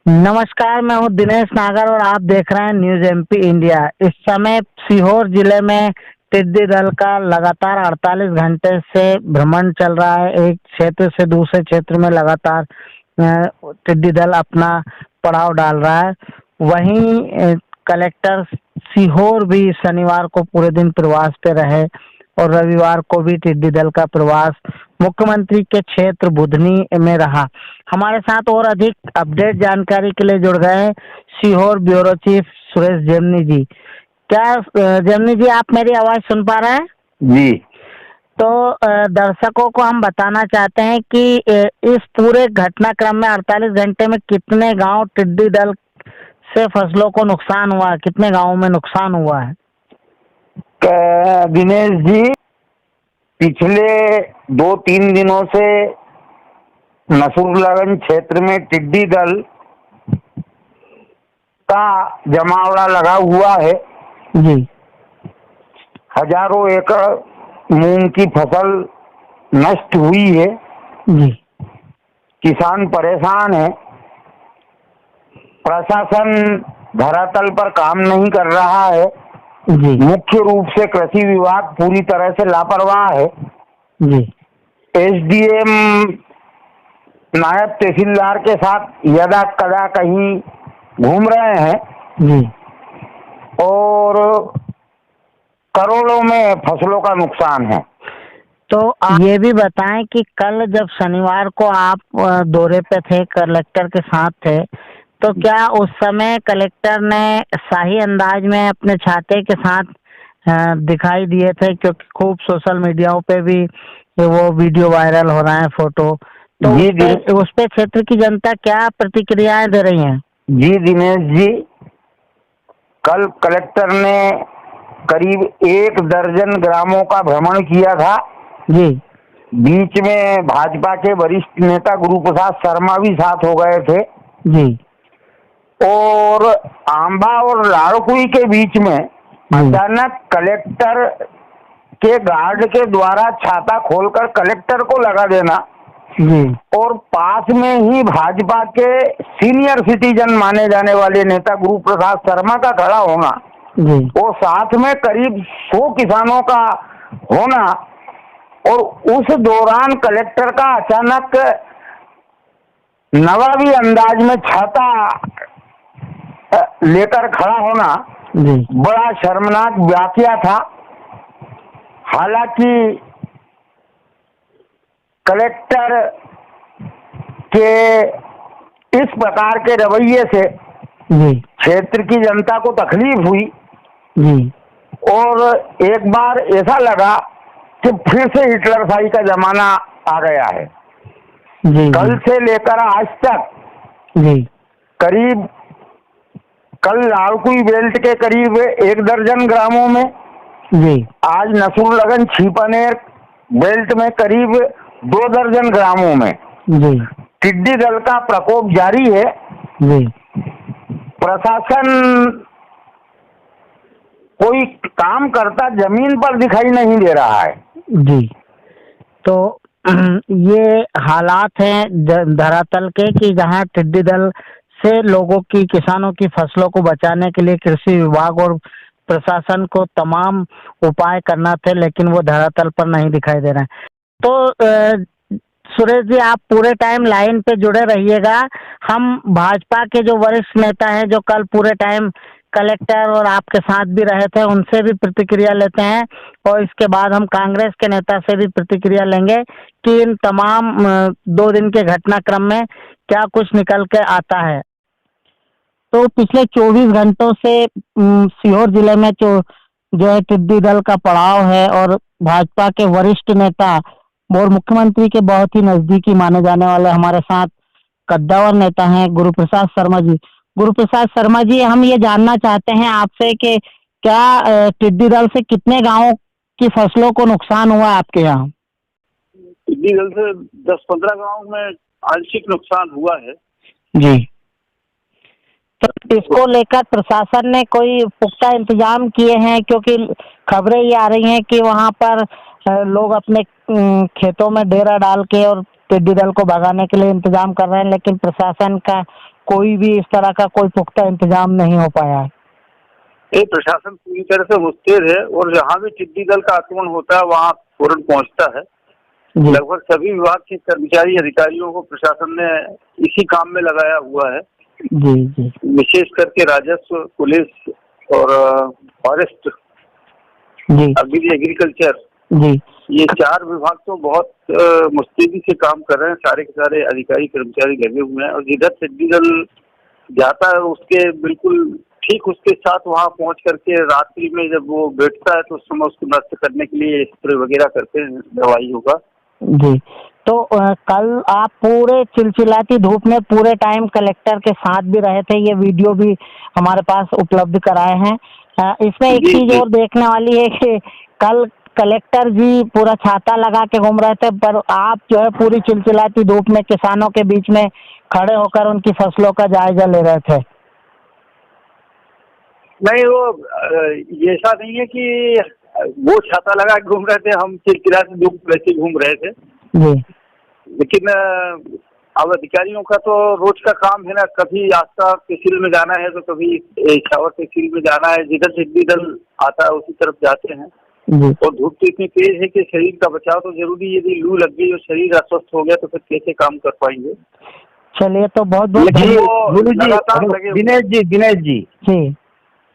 नमस्कार, मैं हूँ दिनेश नागर और आप देख रहे हैं न्यूज़ एमपी इंडिया। इस समय सीहोर जिले में टिड्डी दल का लगातार 48 घंटे से भ्रमण चल रहा है। एक क्षेत्र से दूसरे क्षेत्र में लगातार टिड्डी दल अपना पड़ाव डाल रहा है। वहीं कलेक्टर सीहोर भी शनिवार को पूरे दिन प्रवास पे रहे और रविवार को भी टिड्डी दल का प्रवास मुख्यमंत्री के क्षेत्र बुधनी में रहा। हमारे साथ और अधिक अपडेट जानकारी के लिए जुड़ गए हैं सीहोर ब्यूरो चीफ सुरेश जेमनी जी। क्या जेमनी जी, आप मेरी आवाज सुन पा रहे हैं? जी। तो दर्शकों को हम बताना चाहते हैं कि इस पूरे घटनाक्रम में 48 घंटे में कितने गांव टिड्डी दल से फसलों को नुकसान हुआ है, कितने गांवों में नुकसान हुआ है? दिनेश जी, पिछले 2-3 दिनों से नसूरगंज क्षेत्र में टिड्डी दल का जमावड़ा लगा हुआ है। जी। हजारों एकड़ मूंग की फसल नष्ट हुई है। जी। किसान परेशान है। प्रशासन धरातल पर काम नहीं कर रहा है। जी। मुख्य रूप से कृषि विभाग पूरी तरह से लापरवाह है। जी। एसडीएम नायब तहसीलदार के साथ यदा कदा कहीं घूम रहे हैं। जी। और करोड़ों में फसलों का नुकसान है। तो आप ये भी बताएं कि कल जब शनिवार को आप दौरे पे थे, कलेक्टर के साथ थे, तो क्या उस समय कलेक्टर ने शाही अंदाज में अपने छाते के साथ दिखाई दिए थे? क्योंकि खूब सोशल मीडिया पे भी वो वीडियो वायरल हो रहा है, फोटो। तो उस पे क्षेत्र की जनता क्या प्रतिक्रियाएं दे रही हैं? जी दिनेश जी, कल कलेक्टर ने करीब 1 दर्जन ग्रामों का भ्रमण किया था। जी। बीच में भाजपा के वरिष्ठ नेता गुरु प्रसाद शर्मा भी साथ हो गए थे। जी। और आंबा और लाड़कुई के बीच में अचानक कलेक्टर के गार्ड के द्वारा छाता खोलकर कलेक्टर को लगा देना। जी। और पास में ही भाजपा के सीनियर सिटीजन माने जाने वाले नेता गुरु प्रसाद शर्मा का खड़ा होना। जी। और साथ में करीब 100 किसानों का होना। और उस दौरान कलेक्टर का अचानक नवाबी अंदाज में छाता लेकर खड़ा होना बड़ा शर्मनाक वाकया था। हालांकि कलेक्टर के इस प्रकार के रवैये से क्षेत्र की जनता को तकलीफ हुई। और एक बार ऐसा लगा कि फिर से हिटलरशाही का जमाना आ गया है। कल से लेकर आज तक करीब कल लाड़कुई बेल्ट के करीब 1 दर्जन ग्रामों में, आज नसूरगंज छिपानेर बेल्ट में करीब 2 दर्जन ग्रामों में टिड्डी दल का प्रकोप जारी है। प्रशासन कोई काम करता जमीन पर दिखाई नहीं दे रहा है। जी। तो ये हालात हैं धरातल के कि जहां टिड्डी दल से लोगों की, किसानों की फसलों को बचाने के लिए कृषि विभाग और प्रशासन को तमाम उपाय करना थे, लेकिन वो धरातल पर नहीं दिखाई दे रहे हैं। तो सुरेश जी, आप पूरे टाइम लाइन पे जुड़े रहिएगा। हम भाजपा के जो वरिष्ठ नेता हैं, जो कल पूरे टाइम कलेक्टर और आपके साथ भी रहे थे, उनसे भी प्रतिक्रिया लेते हैं और इसके बाद हम कांग्रेस के नेता से भी प्रतिक्रिया लेंगे कि इन तमाम 2 दिन के घटनाक्रम में क्या कुछ निकल के आता है। तो पिछले 24 घंटों से सीहोर जिले में जो है टिड्डी दल का पड़ाव है और भाजपा के वरिष्ठ नेता और मुख्यमंत्री के बहुत ही नजदीकी माने जाने वाले हमारे साथ कद्दावर नेता हैं गुरु प्रसाद शर्मा जी। गुरु प्रसाद शर्मा जी, हम ये जानना चाहते हैं आपसे कि क्या टिड्डी दल से कितने गांवों की फसलों को नुकसान हुआ आपके यहाँ? टिड्डी दल से 10-15 गांव में आंशिक नुकसान हुआ है। जी। तो इसको लेकर प्रशासन ने कोई पुख्ता इंतजाम किए हैं? क्योंकि खबरें ये आ रही हैं कि वहाँ पर लोग अपने खेतों में डेरा डाल के और टिड्डी दल को भगाने के लिए इंतजाम कर रहे हैं, लेकिन प्रशासन का कोई भी इस तरह का कोई पुख्ता इंतजाम नहीं हो पाया है। ये प्रशासन पूरी तरह से मुस्तैद है और जहाँ भी टिड्डी दल का आक्रमण होता है वहाँ फौरन पहुँचता है। लगभग सभी विभाग के कर्मचारी अधिकारियों को प्रशासन ने इसी काम में लगाया हुआ है। जी जी। विशेष करके राजस्व, पुलिस और फॉरेस्ट जी, अभी एग्रीकल्चर जी, ये 4 विभाग तो बहुत मुस्तैदी से काम कर रहे हैं। सारे के सारे अधिकारी कर्मचारी लगे हुए हैं और जिधर टिड्डी दल जाता है उसके बिल्कुल ठीक उसके साथ वहाँ पहुँच करके रात्रि में जब वो बैठता है तो उस समय उसको नष्ट करने के लिए स्प्रे वगैरह करते हैं दवाई होगा जी। तो कल आप पूरे चिलचिलाती धूप में पूरे टाइम कलेक्टर के साथ भी रहे थे, ये वीडियो भी हमारे पास उपलब्ध कराए हैं। इसमें एक चीज और देखने वाली है कि कल कलेक्टर जी पूरा छाता लगा के घूम रहे थे, पर आप जो है पूरी चिलचिलाती धूप में किसानों के बीच में खड़े होकर उनकी फसलों का जायजा ले रहे थे। नहीं, वो ऐसा नहीं है कि वो छाता लगा के घूम रहे थे, हम चिलचिलाती धूप वैसे घूम रहे थे जी। लेकिन अब अधिकारियों का तो रोज का काम है ना, कभी आस्था तहसील में जाना है तो कभी इछावर तहसील में जाना है, जिधर टिड्डी दल आता है उसी तरफ जाते हैं जी। और धूप तो इतनी तेज है कि शरीर का बचाव तो जरूरी। यदि लू लग गई और शरीर अस्वस्थ हो गया तो फिर कैसे काम कर पाएंगे। चलिए, तो बहुत बहुत दिनेश जी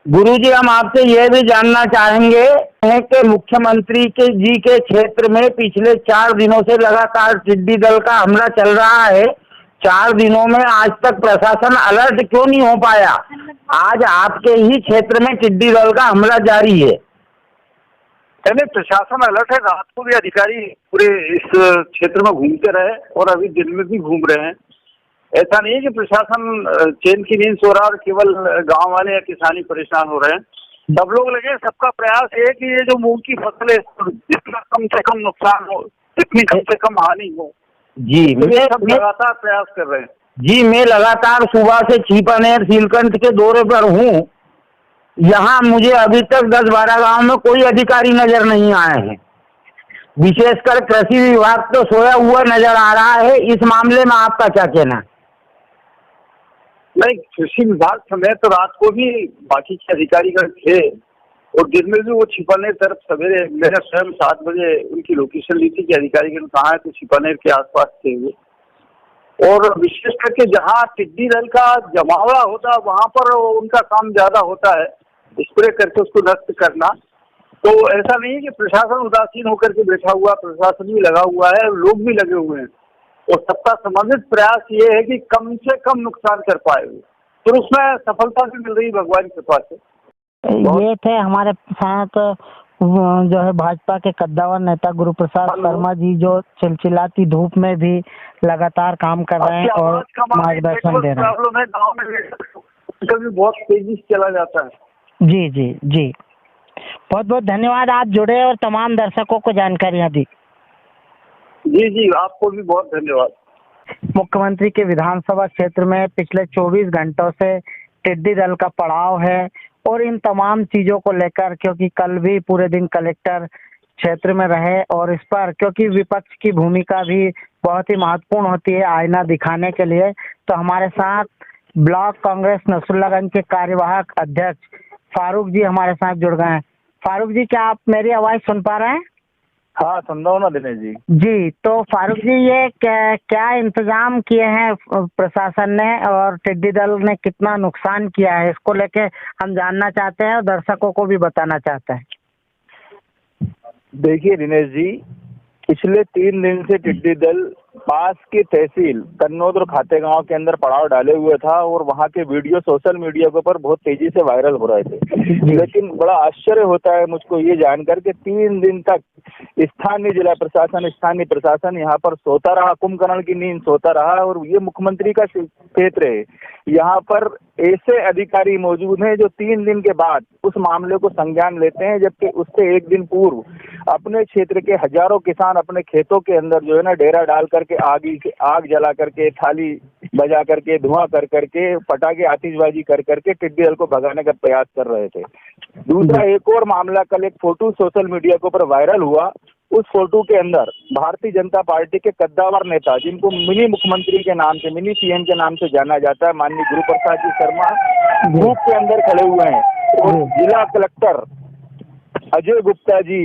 गुरुजी, हम आपसे यह भी जानना चाहेंगे कि मुख्यमंत्री जी के क्षेत्र में पिछले 4 दिनों से लगातार टिड्डी दल का हमला चल रहा है। 4 दिनों में आज तक प्रशासन अलर्ट क्यों नहीं हो पाया? आज आपके ही क्षेत्र में टिड्डी दल का हमला जारी है। प्रशासन अलर्ट है। रात को भी अधिकारी पूरे इस क्षेत्र में घूमते रहे और अभी दिन में भी घूम रहे हैं। ऐसा नहीं है कि प्रशासन चैन की नींद सो रहा और केवल गांव वाले या किसानी परेशान हो रहे हैं। सब लोग लगे, सबका प्रयास है कि ये जो मूंग की फसल है जितना कम से कम नुकसान हो, जितनी कम से कम हानि हो जी। मैं सब लगातार प्रयास कर रहे हैं जी। मैं लगातार सुबह से छिपानेर सीलकंठ के दौरे पर हूँ। यहाँ मुझे अभी तक 10-12 गांव में कोई अधिकारी नजर नहीं आए हैं। विशेषकर कृषि विभाग तो सोया हुआ नजर आ रहा है। इस मामले में आपका क्या कहना है? नहीं, कृषि विभाग समेत तो रात को भी बाकी के अधिकारीगण थे और दिन में भी वो छिपानेर तरफ सवेरे मैंने स्वयं 7 बजे उनकी लोकेशन ली थी कि अधिकारीगण कहाँ है, तो छिपानेर के आसपास थे वो। और विशेष करके जहाँ टिड्डी दल का जमावड़ा होता है वहाँ पर उनका काम ज्यादा होता है, स्प्रे करके उसको नष्ट करना। तो ऐसा नहीं है कि प्रशासन उदासीन होकर के बैठा हुआ, प्रशासन भी लगा हुआ है, लोग भी लगे हुए हैं और सबका समन्वित प्रयास ये है कि कम से कम नुकसान कर पाए, तो उसमें सफलता भी मिल रही भगवान की कृपा से। ये थे हमारे साथ जो है भाजपा के कद्दावर नेता गुरु प्रसाद शर्मा जी, जो चिलचिलाती धूप में भी लगातार काम कर रहे हैं और मार्गदर्शन दे रहे हैं। गाँव में कभी बहुत तेजी से चला जाता है। जी जी जी, बहुत बहुत धन्यवाद, आप जुड़े और तमाम दर्शकों को जानकारियाँ दी। जी जी, आपको भी बहुत धन्यवाद। मुख्यमंत्री के विधानसभा क्षेत्र में पिछले 24 घंटों से टिड्डी दल का पड़ाव है और इन तमाम चीजों को लेकर, क्योंकि कल भी पूरे दिन कलेक्टर क्षेत्र में रहे और इस पर क्योंकि विपक्ष की भूमिका भी बहुत ही महत्वपूर्ण होती है आईना दिखाने के लिए, तो हमारे साथ ब्लॉक कांग्रेस नसरुल्लागंज के कार्यवाहक अध्यक्ष फारूक जी हमारे साथ जुड़ गए हैं। फारूक जी, क्या आप मेरी आवाज सुन पा रहे हैं? हाँ, सुन रहा हूँ ना दिनेश जी। जी, तो फारूक जी, ये क्या इंतजाम किए हैं प्रशासन ने और टिड्डी दल ने कितना नुकसान किया है, इसको लेके हम जानना चाहते हैं और दर्शकों को भी बताना चाहते हैं। देखिए दिनेश जी, पिछले 3 दिन से टिड्डी दल पास की तहसील कन्नौद और खातेगांव के अंदर पड़ाव डाले हुए था और वहां के वीडियो सोशल मीडिया के ऊपर बहुत तेजी से वायरल हो रहे थे। लेकिन बड़ा आश्चर्य होता है मुझको ये जानकर के 3 दिन तक स्थानीय जिला प्रशासन, स्थानीय प्रशासन यहाँ पर सोता रहा, कुंभकर्ण की नींद सोता रहा। और ये मुख्यमंत्री का क्षेत्र है, यहाँ पर ऐसे अधिकारी मौजूद हैं जो 3 दिन के बाद उस मामले को संज्ञान लेते हैं, जबकि उससे 1 दिन पूर्व अपने क्षेत्र के हजारों किसान अपने खेतों के अंदर जो है ना डेरा डाल करके आग जला करके, थाली बजा करके, धुआं कर करके, पटाखे आतिशबाजी कर करके टिड्डी दल को भगाने का प्रयास कर रहे थे। दूसरा एक और मामला, कल एक फोटो सोशल मीडिया के ऊपर वायरल हुआ, उस फोटो के अंदर भारतीय जनता पार्टी के कद्दावर नेता, जिनको मिनी मुख्यमंत्री के नाम से, मिनी सीएम के नाम से जाना जाता है, माननीय गुरु प्रसाद जी शर्मा धूप के अंदर खड़े हुए हैं। और जिला कलेक्टर अजय गुप्ता जी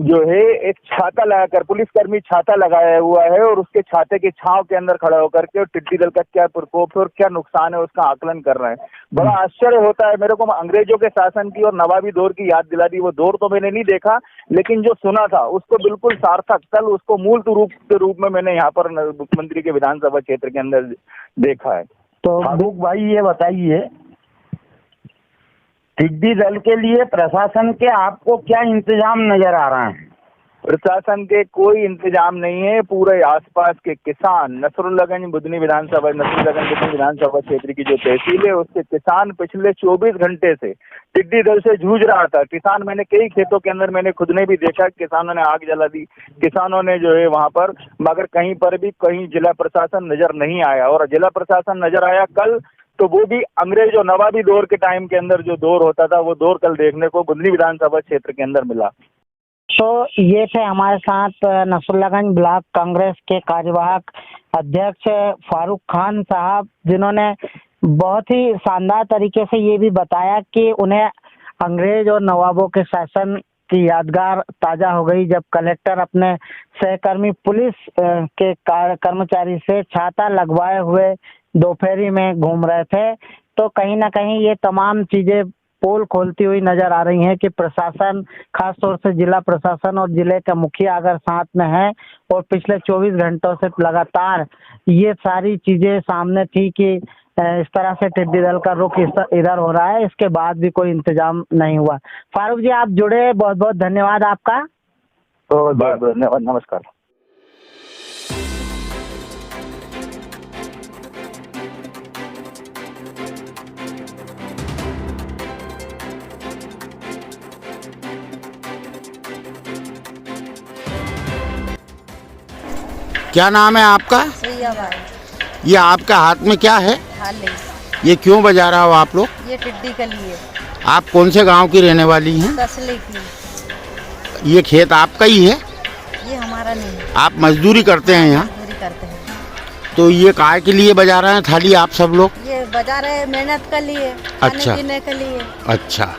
जो है एक छाता लगाकर, पुलिसकर्मी छाता लगाया हुआ है और उसके छाते की छांव के अंदर खड़ा होकर के टिड्डी दल का क्या प्रकोप है और क्या नुकसान है उसका आकलन कर रहे हैं। बड़ा आश्चर्य होता है मेरे को। अंग्रेजों के शासन की और नवाबी दौर की याद दिला दी। वो दौर तो मैंने नहीं देखा, लेकिन जो सुना था उसको बिल्कुल सार्थक, कल उसको मूल रूप में मैंने यहाँ पर मुख्यमंत्री के विधानसभा क्षेत्र के अंदर देखा है। तो फारूक भाई ये बताइए, टिड्डी दल के लिए प्रशासन के आपको क्या इंतजाम नजर आ रहा है? प्रशासन के कोई इंतजाम नहीं है। पूरे आसपास के किसान, नसरुल्लागंज बुधनी विधानसभा क्षेत्र की जो तहसील है उसके किसान पिछले 24 घंटे से टिड्डी दल से जूझ रहा था। किसान, मैंने कई खेतों के अंदर मैंने खुद ने भी देखा, किसानों ने आग जला दी, किसानों ने जो है वहां पर, मगर कहीं पर भी कहीं जिला प्रशासन नजर नहीं आया। और जिला प्रशासन नजर आया कल, तो वो भी अंग्रेज और नवाबी दौर के टाइम के अंदर जो दौर होता था वो दौर कल देखने को बुधनी विधानसभा क्षेत्र के अंदर मिला। तो ये थे हमारे साथ नसरुल्लागंज ब्लॉक कांग्रेस के कार्यवाहक अध्यक्ष फारूक खान साहब, जिन्होंने बहुत ही शानदार तरीके से ये भी बताया कि उन्हें अंग्रेज और नवाबों के शासन की यादगार ताजा हो गई जब कलेक्टर अपने सहकर्मी पुलिस के कर्मचारी से छाता लगवाए हुए दोपहरी में घूम रहे थे। तो कहीं ना कहीं ये तमाम चीजें पोल खोलती हुई नजर आ रही हैं कि प्रशासन, खास तौर से जिला प्रशासन और जिले का मुखिया अगर साथ में है और पिछले 24 घंटों से लगातार ये सारी चीजें सामने थी कि इस तरह से टिड्डी दल का रुख इधर हो रहा है, इसके बाद भी कोई इंतजाम नहीं हुआ। फारूक जी, आप जुड़े, बहुत बहुत धन्यवाद आपका। तो धन्यवाद, नमस्कार। क्या नाम है आपका? ये आपका हाथ में क्या है? ये क्यों बजा रहा हो आप लोग? ये टिड्डी के लिए। आप कौन से गांव की रहने वाली हैं? तसले की। ये खेत आपका ही है? ये हमारा नहीं है। आप मजदूरी करते हैं यहाँ? मजदूरी करते हैं। तो ये काय के लिए बजा रहे हैं थाली आप सब लोग? ये बजा रहे हैं मेहनत के लिए, अच्छा, खाने पीने के लिए। अच्छा,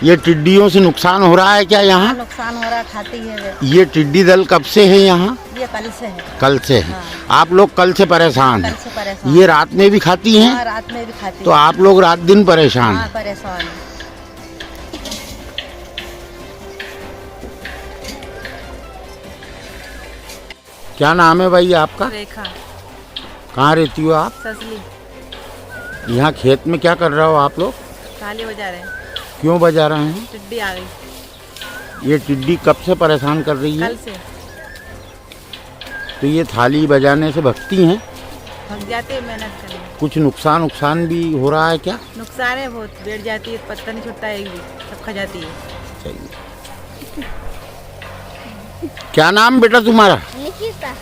ये टिड्डियों से नुकसान हो रहा है क्या यहाँ? नुकसान हो रहा, खाती है वे। ये टिड्डी दल कब से है यहाँ? ये कल से है। कल से है। हाँ। आप लोग कल से परेशान हैं? कल से परेशान। ये रात में भी खाती हैं? हाँ, रात में भी खाती तो आप लोग रात दिन परेशान हैं? हाँ, परेशान है। क्या नाम है भाई आपका? रेखा। कहाँ रहती हो आप? ससली। यहाँ खेत में क्या कर रहे हो आप लोग? ताली बजा रहे हैं। क्यों बजा रहे हैं? टिड्डी आ गई। ये टिड्डी कब से परेशान कर रही है? कल से। तो ये थाली बजाने से भगती हैं? भग जाती है मेहनत के लिए। कुछ नुकसान भी हो रहा है क्या? नुकसान है बहुत, बैठ जाती है, पत्ता नहीं छूटता है, एक भी सब खा जाती है। चाहिए। क्या नाम बेटा तुम्हारा? निकिता।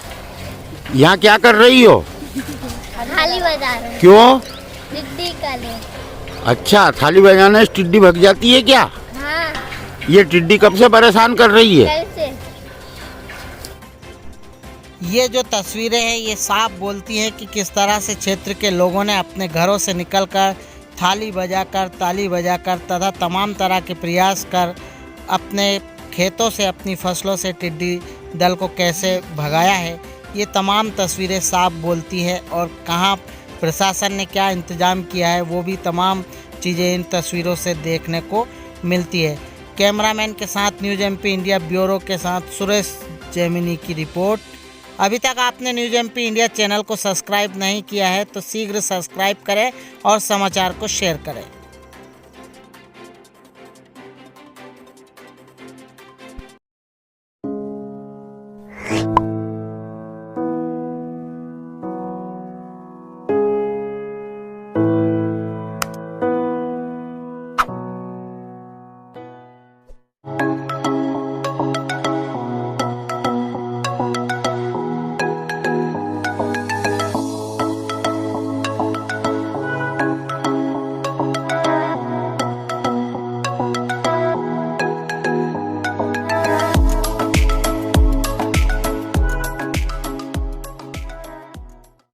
यहाँ क्या कर रही हो? थाली बजा रहे हैं। क्यों? टिड्डी का लिए। अच्छा, थाली बजाने से टिड्डी भग जाती है क्या? हाँ। ये टिड्डी कब से परेशान कर रही है? कल से। ये जो तस्वीरें हैं ये साफ बोलती हैं कि किस तरह से क्षेत्र के लोगों ने अपने घरों से निकलकर थाली बजाकर, ताली बजाकर तथा तमाम तरह के प्रयास कर अपने खेतों से, अपनी फसलों से टिड्डी दल को कैसे भगाया है, ये तमाम तस्वीरें साफ बोलती है। और कहाँ प्रशासन ने क्या इंतज़ाम किया है वो भी तमाम चीज़ें इन तस्वीरों से देखने को मिलती है। कैमरामैन के साथ न्यूज़ एमपी इंडिया ब्यूरो के साथ सुरेश जेमिनी की रिपोर्ट। अभी तक आपने न्यूज़ एमपी इंडिया चैनल को सब्सक्राइब नहीं किया है तो शीघ्र सब्सक्राइब करें और समाचार को शेयर करें।